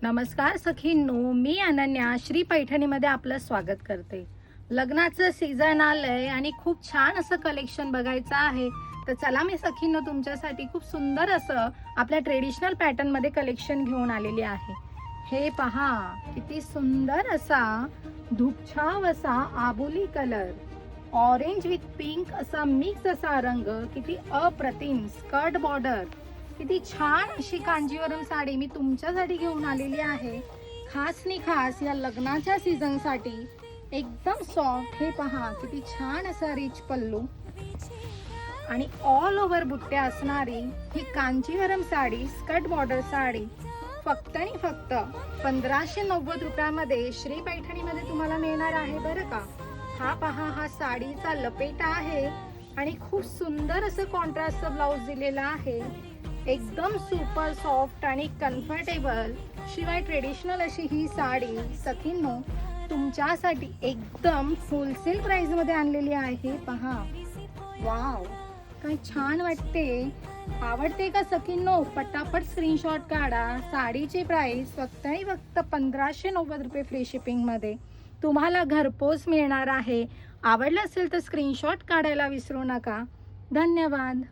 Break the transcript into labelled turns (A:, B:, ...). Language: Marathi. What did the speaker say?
A: नमस्कार सखींनो, मी अनन्या श्री पैठणीमध्ये आपलं स्वागत करते। लग्नाचं सीझन आलंय आणि खूप छान असं कलेक्शन बघायचं आहे। तर चला मी सखींनो तुमच्यासाठी खूप सुंदर असं आपल्या ट्रेडिशनल पॅटर्न मध्ये कलेक्शन घेऊन आलेली आहे। हे पहा, किती सुंदर असा धूपछाव असा आबोली कलर, ऑरेंज विथ पिंक असा मिक्स असा रंग, किती अप्रतिम स्कर्ट बॉर्डर, किती छान अशी कांजीवरम साडी मी तुमच्यासाठी घेऊन आलेली आहे। खास नि खास या लग्नाच्या सीझन साठी एकदम सॉफ्ट। हे पहा, किती छान असा रिच पल्लू आणि ऑल ओव्हर बुट्ट्या असणारी ही कांजीवरम साडी, स्कर्ट बॉर्डर साडी फक्त आणि फक्त 1590 रुपयामध्ये श्री पैठणीमध्ये तुम्हाला मिळणार आहे बरं का। हा पहा, हा साडीचा लपेटा आहे आणि खूप सुंदर असं कॉन्ट्रास्टचं ब्लाउज दिलेला आहे। एकदम सुपर सॉफ्ट आणि कम्फर्टेबल, शिवाय ट्रेडिशनल अशी ही साडी सखींनो तुमच्यासाठी एकदम होलसेल प्राइस मध्ये आणलेली आहे। पहा, वाव, काय छान वाटते। आवडते का सखींनो? पटापट स्क्रीनशॉट काढा। साडीची प्राइस फक्त आणि फक्त 1590 रुपये फ्री शिपिंग मध्ये तुम्हाला घरपोच मिळणार आहे। आवडलं असेल तर स्क्रीनशॉट काढायला विसरू नका। धन्यवाद।